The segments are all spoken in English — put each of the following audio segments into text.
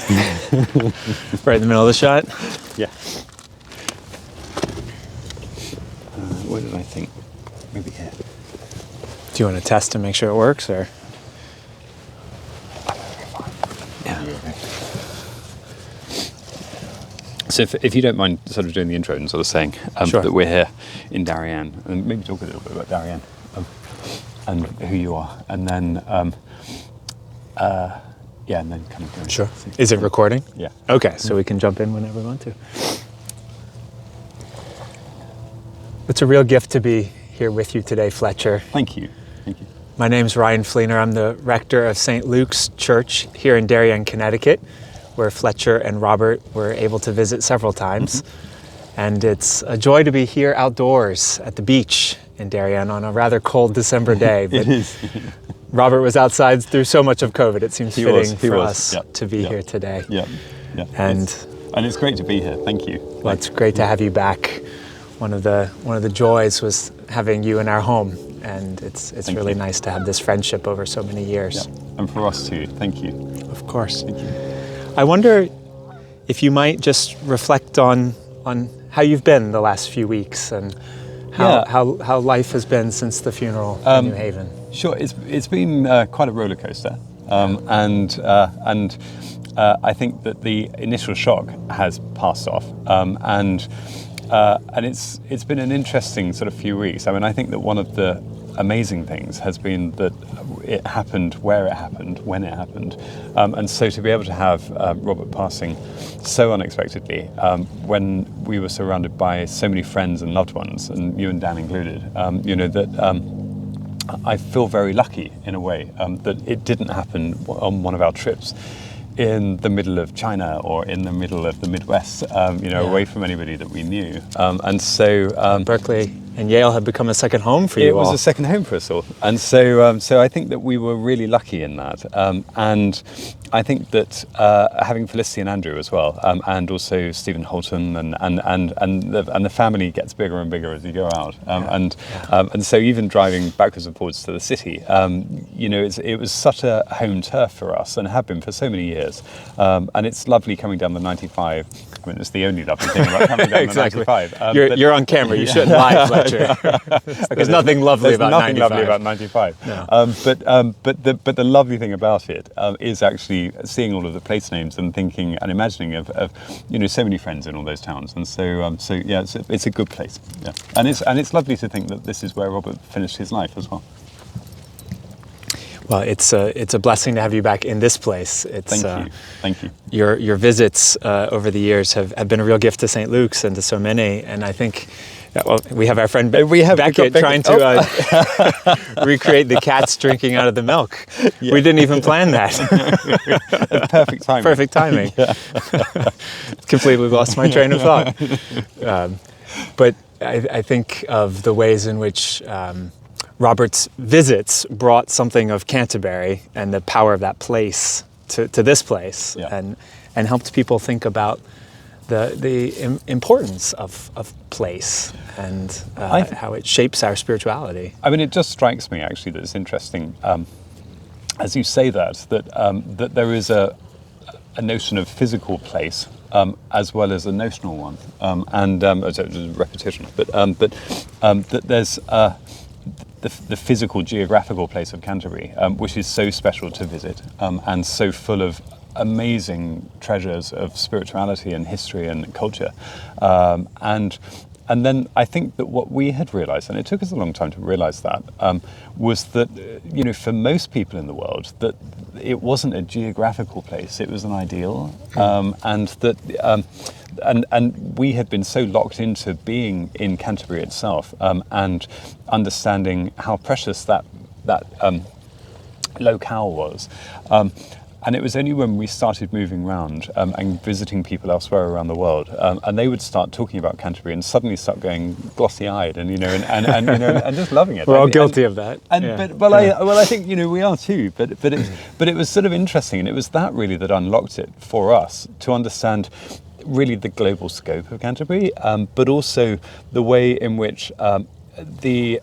Right in the middle of the shot? Yeah. What did I think? Maybe here. Do you want to test to make sure it works, or? Yeah. So if you don't mind sort of doing the intro and sort of saying Sure. that we're here in Darien, and maybe talk a little bit about Darien and who you are, and then and then kind of go. Sure. Is it recording? Yeah. Okay, so we can jump in whenever we want to. It's a real gift to be here with you today, Fletcher. Thank you. Thank you. My name's Ryan Fleenor. I'm the rector of St. Luke's Church here in Darien, Connecticut, where Fletcher and Robert were able to visit several times. And it's a joy to be here outdoors at the beach in Darien on a rather cold December day. But It is. Robert was outside through so much of COVID. It seems fitting for was. us Yep. to be Yep. here today. Yeah. Yeah. And it's great to be here. Thank you. well, it's great to have you back. One of the joys was having you in our home, and it's Thank really you. nice to have this friendship over so many years. Yeah. And for us too. Thank you. Of course. Thank you. I wonder if you might just reflect on how you've been the last few weeks and how life has been since the funeral in New Haven. Sure, it's been quite a roller coaster, and I think that the initial shock has passed off, and it's been an interesting sort of few weeks. I mean, I think that one of the amazing things has been that it happened where it happened, when it happened, and so to be able to have Robert passing so unexpectedly, when we were surrounded by so many friends and loved ones, and you and Dan included, I feel very lucky in a way that it didn't happen on one of our trips in the middle of China or in the middle of the Midwest, away from anybody that we knew. And so Berkeley and Yale have become a second home for you all. It was a second home for us all. And so I think that we were really lucky in that. And I think that having Felicity and Andrew as well, and also Stephen Holton and the family gets bigger and bigger as you go out. And so even driving backwards and forwards to the city, it was such a home turf for us and have been for so many years. And it's lovely coming down the 95. I mean, it's the only lovely thing about coming down Exactly. the 95. You're on camera. You shouldn't lie, Fletcher. There's nothing lovely about 95. There's nothing lovely about 95. No. But the lovely thing about it is actually seeing all of the place names and thinking and imagining of so many friends in all those towns. And it's a good place. Yeah. And it's lovely to think that this is where Robert finished his life as well. Well, it's a blessing to have you back in this place. Thank you. Your visits over the years have been a real gift to St. Luke's and to so many. And I think, we have our friend Becket trying to recreate the cats drinking out of the milk. Yeah. We didn't even plan that. Perfect timing. Perfect timing. Yeah. Completely lost my train of thought. But I think of the ways in which Robert's visits brought something of Canterbury and the power of that place to this place, and helped people think about the importance of place and how it shapes our spirituality. I mean, it just strikes me actually that it's interesting, as you say that there is a notion of physical place as well as a notional one, and repetition, but that there's the physical geographical place of Canterbury, which is so special to visit, and so full of amazing treasures of spirituality and history and culture, and then I think that what we had realised, and it took us a long time to realise that, was that for most people in the world that it wasn't a geographical place; it was an ideal, and that and we had been so locked into being in Canterbury itself, and understanding how precious that locale was. And it was only when we started moving around and visiting people elsewhere around the world, and they would start talking about Canterbury and suddenly start going glossy-eyed and and just loving it. We're all guilty of that. I think we are too. But it was sort of interesting, and it was that really that unlocked it for us to understand really the global scope of Canterbury, but also the way in which it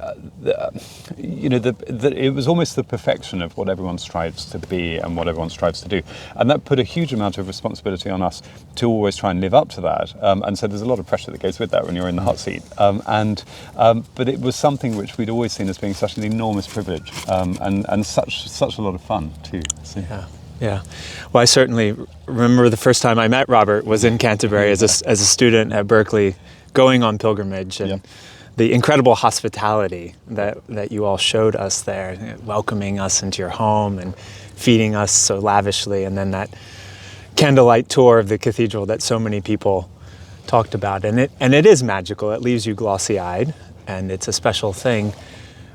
was almost the perfection of what everyone strives to be and what everyone strives to do, and that put a huge amount of responsibility on us to always try and live up to that. And so there's a lot of pressure that goes with that when you're in the hot seat. But it was something which we'd always seen as being such an enormous privilege, and such a lot of fun too. So. Yeah. Well, I certainly remember the first time I met Robert was in Canterbury as a student at Berkeley, going on pilgrimage, and the incredible hospitality that you all showed us there, welcoming us into your home and feeding us so lavishly, and then that candlelight tour of the cathedral that so many people talked about. And it is magical. It leaves you glossy-eyed, and it's a special thing.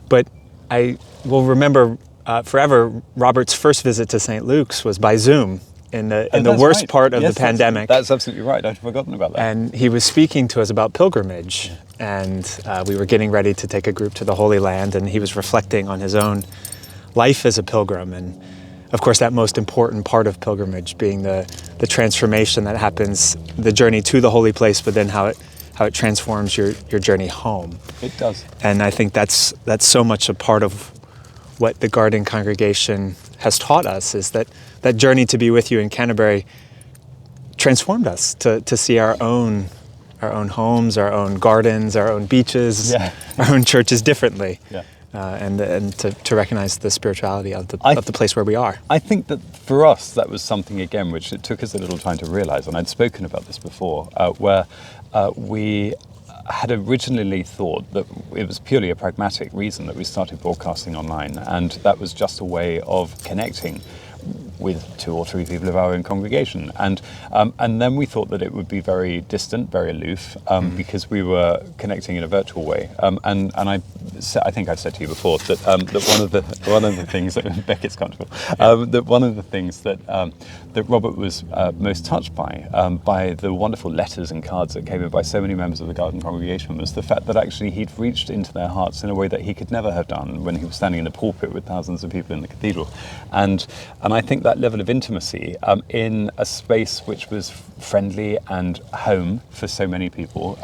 But I will remember forever, Robert's first visit to St. Luke's was by Zoom in the worst part of the pandemic. That's absolutely right. I'd forgotten about that. And he was speaking to us about pilgrimage. And we were getting ready to take a group to the Holy Land, and he was reflecting on his own life as a pilgrim. And of course, that most important part of pilgrimage being the transformation that happens, the journey to the holy place, but then how it transforms your journey home. It does. And I think that's so much a part of what the Garden congregation has taught us, is that journey to be with you in Canterbury transformed us to see our own homes, our own gardens, our own beaches, our own churches differently, and to recognize the spirituality of the place where we are. I think that for us that was something again which it took us a little time to realize, and I'd spoken about this before, where we had originally thought that it was purely a pragmatic reason that we started broadcasting online, and that was just a way of connecting with 2 or 3 people of our own congregation, and then we thought that it would be very distant, very aloof, because we were connecting in a virtual way. And I think I've said to you before that one of the things that Becket's comfortable, that one of the things that Robert was most touched by the wonderful letters and cards that came in by so many members of the Garden congregation, was the fact that actually he'd reached into their hearts in a way that he could never have done when he was standing in the pulpit with thousands of people in the cathedral, and I think that level of intimacy in a space which was friendly and home for so many people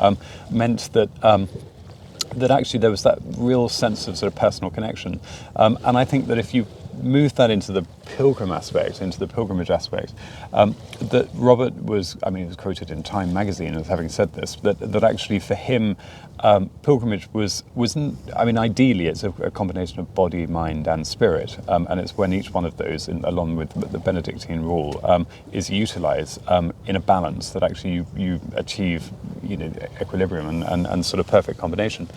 meant that that actually there was that real sense of sort of personal connection, and I think that if you move that into the pilgrimage aspect, that Robert was, he was quoted in Time magazine as having said this, that actually for him pilgrimage wasn't, ideally it's a combination of body, mind and spirit, and it's when each one of those, along with the Benedictine rule, is utilised in a balance that actually you achieve equilibrium and sort of perfect combination.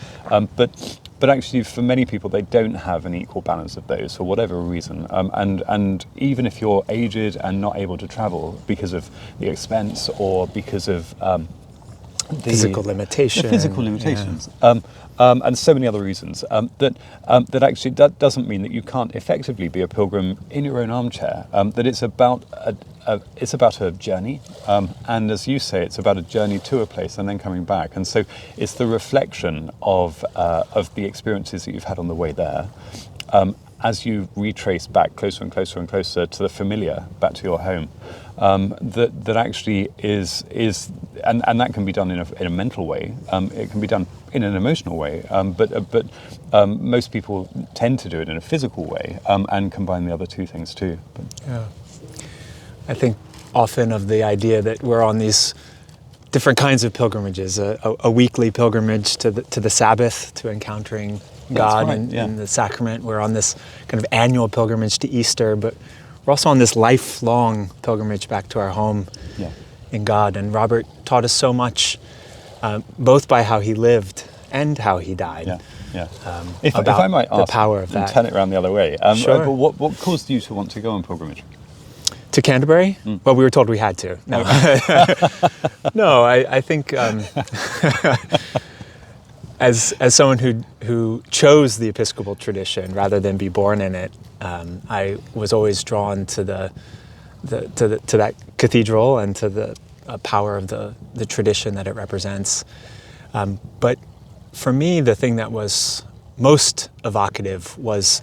But actually, for many people, they don't have an equal balance of those for whatever reason. And even if you're aged and not able to travel because of the expense or because of physical limitations, and so many other reasons, that actually that doesn't mean that you can't effectively be a pilgrim in your own armchair. That it's about a journey, and as you say, it's about a journey to a place and then coming back. And so it's the reflection of the experiences that you've had on the way there, as you retrace back closer and closer and closer to the familiar, back to your home. That actually is and that can be done in a mental way. It can be done in an emotional way, but most people tend to do it in a physical way, and combine the other two things too. I think often of the idea that we're on these different kinds of pilgrimages, a weekly pilgrimage to the Sabbath, to encountering God in the sacrament. We're on this kind of annual pilgrimage to Easter, but we're also on this lifelong pilgrimage back to our home in God. And Robert taught us so much, both by how he lived and how he died. If I might ask, the power of that. Turn it around the other way. Sure. But what caused you to want to go on pilgrimage? To Canterbury? Well, we were told we had to. No, no. I think as someone who chose the Episcopal tradition rather than be born in it, I was always drawn to that cathedral and to the power of the tradition that it represents. But for me, the thing that was most evocative was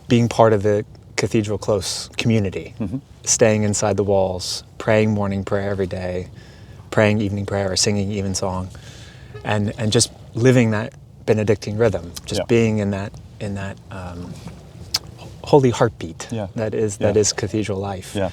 being part of the Cathedral Close community, staying inside the walls, praying morning prayer every day, praying evening prayer or singing evensong, and just living that Benedictine rhythm, just being in that holy heartbeat that is cathedral life. Yeah.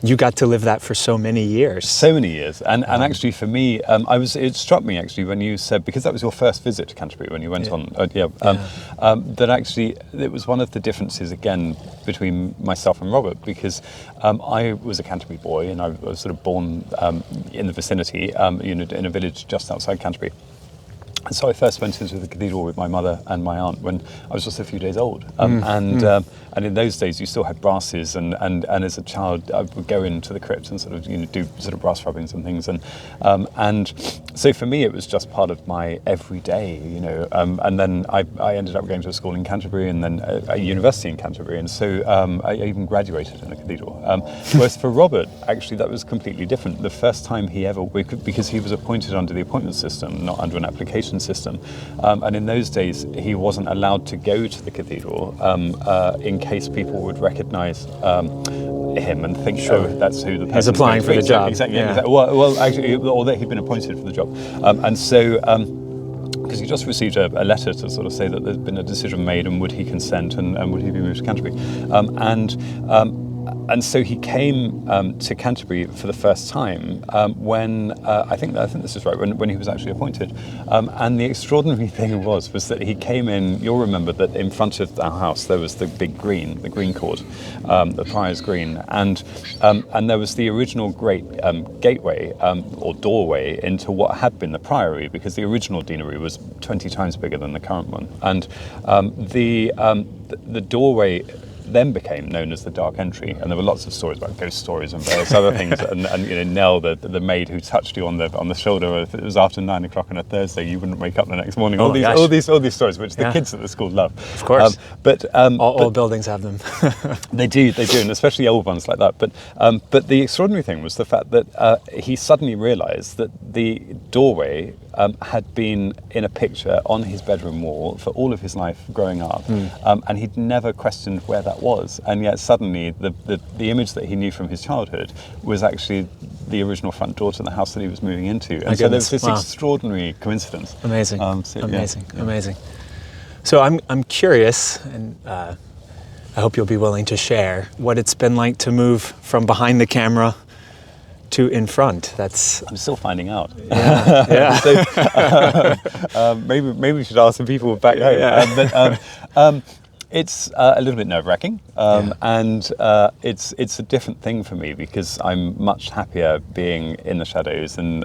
You got to live that for so many years. So many years, and actually for me, it struck me actually when you said, because that was your first visit to Canterbury when you went on, that actually it was one of the differences again between myself and Robert, because I was a Canterbury boy and I was sort of born in the vicinity, in a village just outside Canterbury. And so I first went into the cathedral with my mother and my aunt when I was just a few days old. And in those days you still had brasses, and as a child I would go into the crypt and sort of do sort of brass rubbings and things, and so for me it was just part of my everyday, and then I ended up going to a school in Canterbury and then a university in Canterbury, and so I even graduated in a cathedral. Whereas for Robert, actually that was completely different. The first time he ever, because he was appointed under the appointment system, not under an application system, and in those days he wasn't allowed to go to the cathedral in case people would recognise him and think, that's who the person is applying for the job. Exactly. Well, actually, or that he'd been appointed for the job, and so. Because he just received a letter to sort of say that there'd been a decision made and would he consent and would he be moved to Canterbury, and so he came to Canterbury for the first time when I think this is right, when he was actually appointed, and the extraordinary thing was that he came in. You'll remember that in front of our house there was the big green, the green court, the Prior's Green, and there was the original great gateway or doorway into what had been the Priory, because the original deanery was 20 times bigger than the current one, and the doorway then became known as the Dark Entry, and there were lots of stories about ghost stories and various other things. And Nell, the maid who touched you on the shoulder, if it was after 9 o'clock on a Thursday, you wouldn't wake up the next morning. All these stories, which the kids at the school love, of course. But all buildings have them. They do, and especially old ones like that. But the extraordinary thing was the fact that he suddenly realised that the doorway had been in a picture on his bedroom wall for all of his life growing up, and he'd never questioned where that was, and yet suddenly the image that he knew from his childhood was actually the original front door to the house that he was moving into, and so there was this extraordinary coincidence. Amazing. Amazing. So I'm curious, and I hope you'll be willing to share what it's been like to move from behind the camera to in front. I'm still finding out. Yeah. So, maybe we should ask some people back home. It's a little bit nerve-wracking, and it's a different thing for me because I'm much happier being in the shadows, and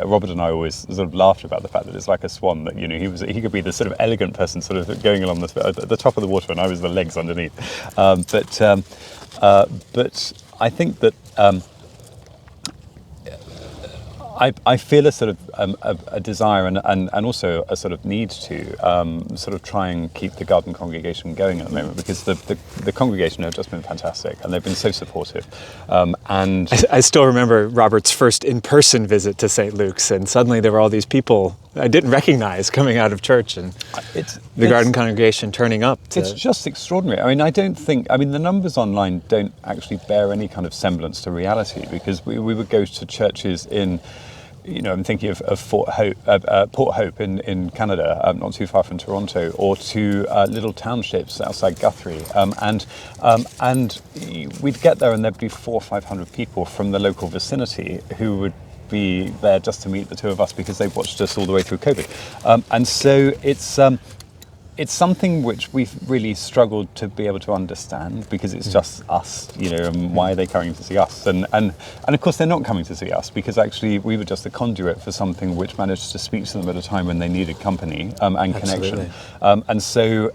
Robert and I always sort of laughed about the fact that it's like a swan, that he could be the sort of elegant person sort of going along the top of the water, and I was the legs underneath. But I think that I feel a sort of a desire and also a sort of need to sort of try and keep the garden congregation going at the moment, because the congregation have just been fantastic and they've been so supportive. And I still remember Robert's first in-person visit to St. Luke's, and suddenly there were all these people I didn't recognize coming out of church, and the garden congregation turning up. It's just extraordinary. I mean, the numbers online don't actually bear any kind of semblance to reality, because we would go to churches in, I'm thinking of Port Hope in Canada, not too far from Toronto, or to little townships outside Guthrie, and we'd get there and there'd be 400 or 500 people from the local vicinity who would be there just to meet the two of us because they watched us all the way through COVID, and so it's something which we've really struggled to be able to understand, because it's just us, and why are they coming to see us? And of course they're not coming to see us, because actually we were just a conduit for something which managed to speak to them at a time when they needed company and connection. And so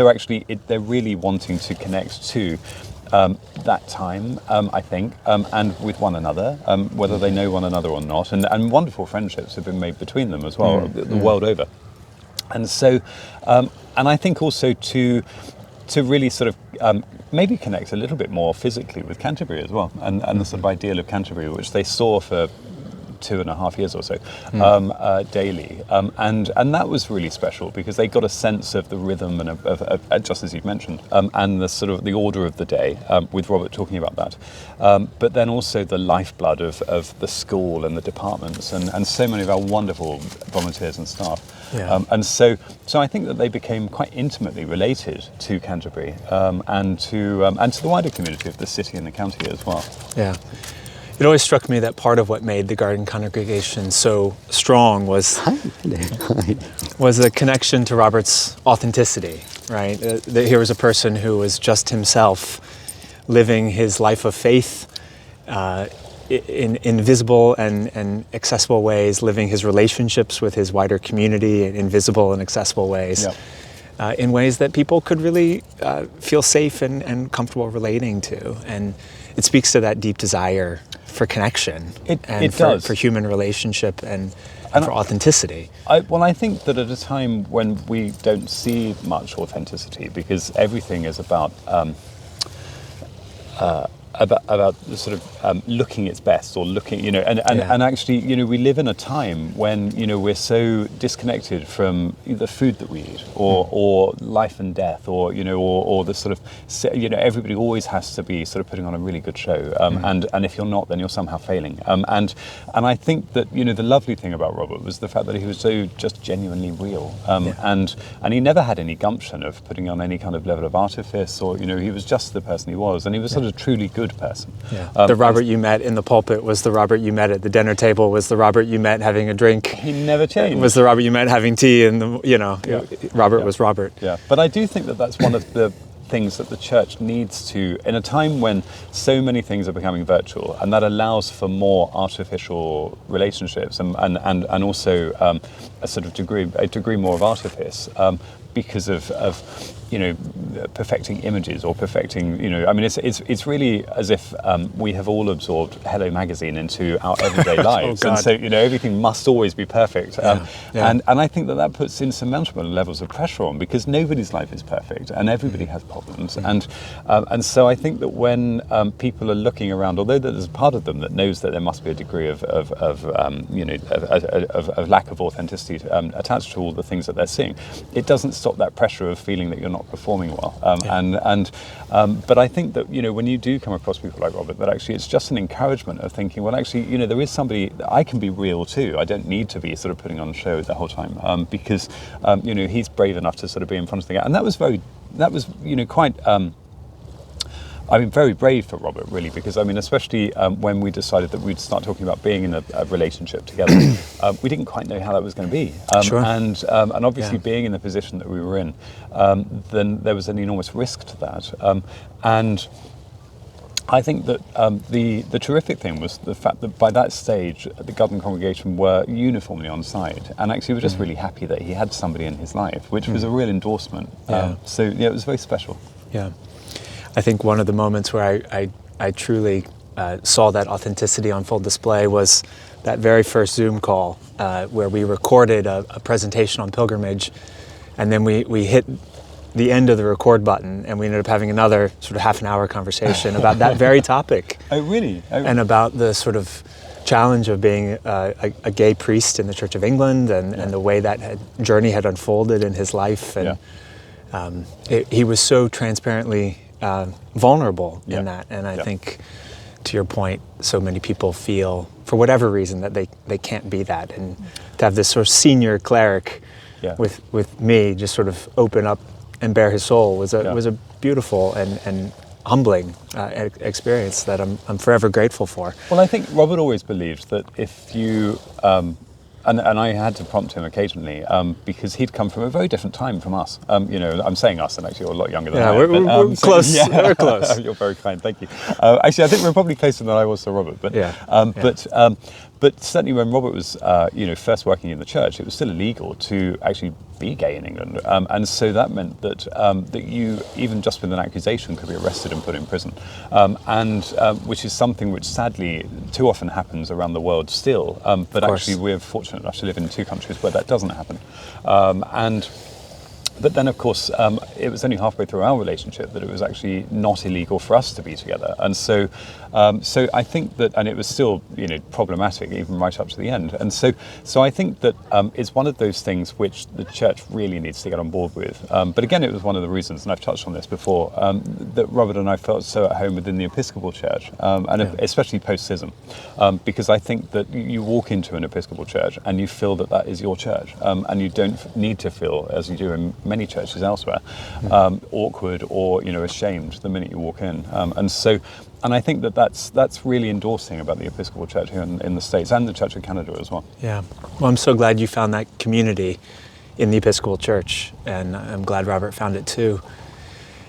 actually they're really wanting to connect to that time, I think, and with one another, whether they know one another or not, and wonderful friendships have been made between them as well, the world over. And so, and I think also to really sort of maybe connect a little bit more physically with Canterbury as well, and the sort of ideal of Canterbury, which they saw for 2.5 years or so, daily, and that was really special because they got a sense of the rhythm and of just as you've mentioned, and the sort of the order of the day, with Robert talking about that, but then also the lifeblood of the school and the departments and so many of our wonderful volunteers and staff. Yeah. And so I think that they became quite intimately related to Canterbury, and to the wider community of the city and the county as well. Yeah. It always struck me that part of what made the Garden congregation so strong was a connection to Robert's authenticity, right? Here was a person who was just himself, living his life of faith in invisible and accessible ways, living his relationships with his wider community in invisible and accessible ways, in ways that people could really feel safe and comfortable relating to. And it speaks to that deep desire for connection for human relationship and for authenticity. I think that at a time when we don't see much authenticity, because everything is about the sort of looking its best, or looking, and actually, we live in a time when, we're so disconnected from the food that we eat, or life and death, or the sort of, everybody always has to be sort of putting on a really good show, and if you're not, then you're somehow failing. And I think that, the lovely thing about Robert was the fact that he was so just genuinely real, and he never had any gumption of putting on any kind of level of artifice, or, he was just the person he was, and he was sort of truly good person. Yeah. The Robert you met in the pulpit was the Robert you met at the dinner table, was the Robert you met having a drink. He never changed. Was the Robert you met having tea, and Robert was Robert. Yeah, but I do think that that's one of the things that the church needs to, in a time when so many things are becoming virtual, and that allows for more artificial relationships and also a sort of degree more of artifice, because of perfecting images or perfecting, it's really as if we have all absorbed Hello Magazine into our everyday lives. And so, everything must always be perfect. And I think that puts insurmountable levels of pressure on, because nobody's life is perfect and everybody has problems. And so I think that when people are looking around, although there's a part of them that knows that there must be a degree of lack of authenticity attached to all the things that they're seeing, it doesn't stop that pressure of feeling that you're not performing well. But I think that, when you do come across people like Robert, that actually it's just an encouragement of thinking, well, actually, there is somebody that I can be real too. I don't need to be sort of putting on a show the whole time, because he's brave enough to sort of be in front of the guy, and that was quite. Very brave for Robert, really, because especially when we decided that we'd start talking about being in a relationship together, we didn't quite know how that was going to be. And obviously, being in the position that we were in, then there was an enormous risk to that. And I think that the terrific thing was the fact that by that stage, the Garden congregation were uniformly on side, and actually were just really happy that he had somebody in his life, which was a real endorsement. So it was very special. Yeah. I think one of the moments where I truly saw that authenticity on full display was that very first Zoom call where we recorded a presentation on pilgrimage, and then we hit the end of the record button, and we ended up having another sort of half an hour conversation about that very topic. Oh, really? And about the sort of challenge of being a gay priest in the Church of England, and the way that journey had unfolded in his life. And he was so transparently vulnerable in that, and I think, to your point, so many people feel, for whatever reason, that they can't be that, and to have this sort of senior cleric with me just sort of open up and bare his soul was a beautiful and humbling experience that I'm forever grateful for. Well, I think Robert always believed that if you and I had to prompt him occasionally, because he'd come from a very different time from us. I'm saying us, and actually you're a lot younger than I am. We're close. We're close. You're very kind, thank you. Actually, I think we're probably closer than I was to Robert. But certainly when Robert was, first working in the church, it was still illegal to actually be gay in England, and so that meant that that you, even just with an accusation, could be arrested and put in prison, which is something which sadly too often happens around the world still. But actually, we're fortunate enough to live in two countries where that doesn't happen, But then, of course, it was only halfway through our relationship that it was actually not illegal for us to be together. And so I think that, and it was still, problematic even right up to the end. And so I think that it's one of those things which the church really needs to get on board with. But again, it was one of the reasons, and I've touched on this before, that Robert and I felt so at home within the Episcopal Church, especially post-schism, because I think that you walk into an Episcopal church and you feel that is your church, and you don't need to feel, as you do in many churches elsewhere, awkward or ashamed the minute you walk in, and I think that's really endorsing about the Episcopal Church here in the States and the Church of Canada as well. Yeah, well, I'm so glad you found that community in the Episcopal Church, and I'm glad Robert found it too.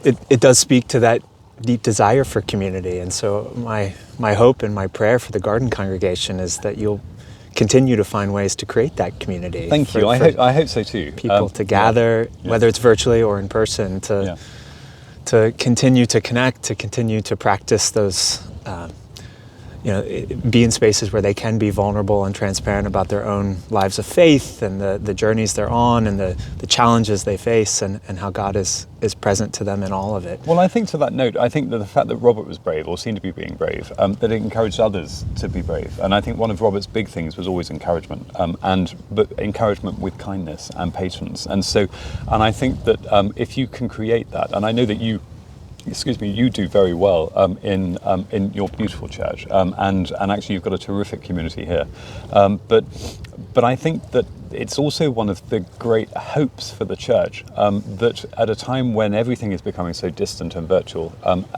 It does speak to that deep desire for community, and so my hope and my prayer for the Garden congregation is that you'll continue to find ways to create that community. Thank you. I hope so too. People to gather, whether it's virtually or in person, to continue to connect, to continue to practice those, be in spaces where they can be vulnerable and transparent about their own lives of faith and the journeys they're on and the challenges they face and how God is present to them in all of it. Well, I think to that note, I think that the fact that Robert was brave, or seemed to be being brave, that it encouraged others to be brave. And I think one of Robert's big things was always encouragement, but encouragement with kindness and patience. And I think that if you can create that, and I know that you do very well in your beautiful church, and actually you've got a terrific community here. But I think that it's also one of the great hopes for the church, that at a time when everything is becoming so distant and virtual,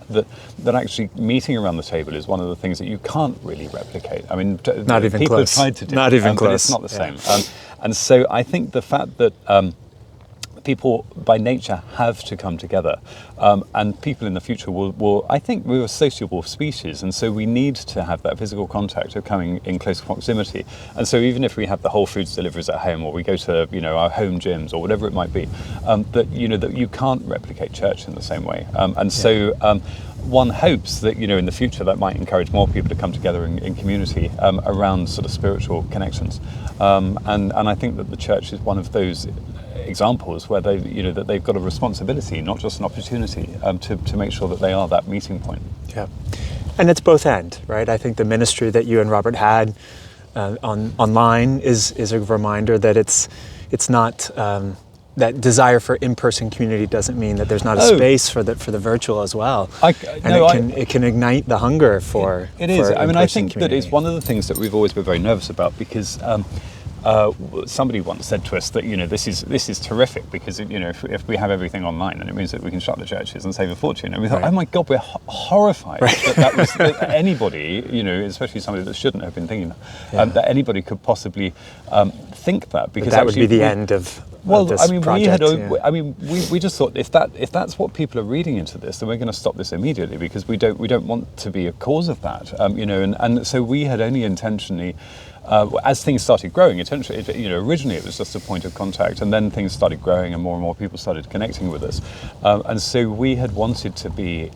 that actually meeting around the table is one of the things that you can't really replicate. I mean, not even people close. have tried to do not it, even close. But it's not the same. And so I think the fact that people by nature have to come together, and people in the future will I think we're a sociable species, and so we need to have that physical contact of coming in close proximity. And so even if we have the Whole Foods deliveries at home, or we go to our home gyms or whatever it might be, that you can't replicate church in the same way. One hopes that in the future that might encourage more people to come together in community around sort of spiritual connections, and I think that the church is one of those examples where that they've got a responsibility, not just an opportunity, to make sure that they are that meeting point. Yeah, and it's both end, right? I think the ministry that you and Robert had online is a reminder that it's not that desire for in-person community doesn't mean that there's not a space for the virtual as well. It can ignite the hunger for it is. For I mean, I think community. that it's one of the things that we've always been very nervous about, because somebody once said to us that this is terrific, because if we have everything online, then it means that we can shut the churches and save a fortune. And we thought, oh my God, we're horrified that anybody, especially somebody that shouldn't have been thinking that anybody could possibly think that, because that would be the end of. This project, we just thought if that's what people are reading into this, then we're going to stop this immediately, because we don't want to be a cause of that, and so we had only intentionally. As things started growing, originally it was just a point of contact, and then things started growing and more people started connecting with us. And so we had wanted to be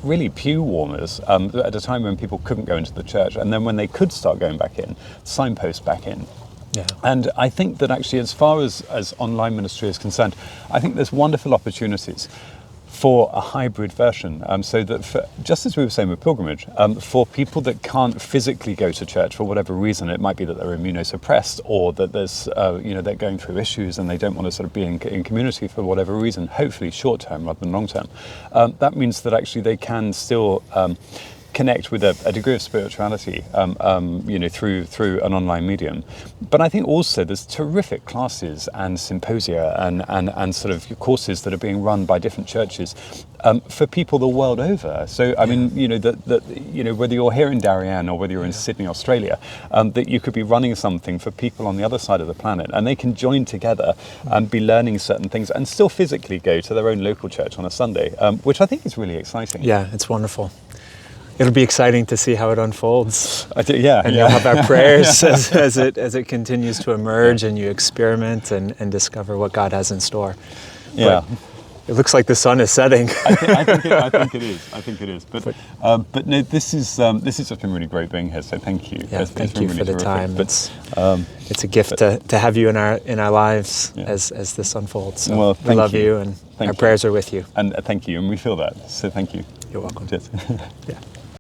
really pew warmers at a time when people couldn't go into the church, and then when they could start going back in, signpost back in. Yeah. And I think that actually, as far as online ministry is concerned, I think there's wonderful opportunities for a hybrid version, so that just as we were saying with pilgrimage, for people that can't physically go to church for whatever reason, it might be that they're immunosuppressed, or that there's they're going through issues and they don't want to sort of be in community for whatever reason, hopefully short term rather than long term. That means that actually they can still connect with a degree of spirituality, through an online medium. But I think also there's terrific classes and symposia and sort of courses that are being run by different churches for people the world over. So I mean, whether you're here in Darien or whether you're in Sydney, Australia, that you could be running something for people on the other side of the planet, and they can join together and be learning certain things and still physically go to their own local church on a Sunday, which I think is really exciting. Yeah, it's wonderful. It'll be exciting to see how it unfolds. And you'll have our prayers as it continues to emerge, and you experiment and discover what God has in store. Yeah. It looks like the sun is setting. I think it is. I think it is. But no, this has just been really great being here. So thank you. Yeah, thank you for the time. But, it's a gift to have you in our lives as this unfolds. So well, we love you, and our prayers are with you. And thank you, and we feel that. So thank you. You're welcome. Cheers. Yeah.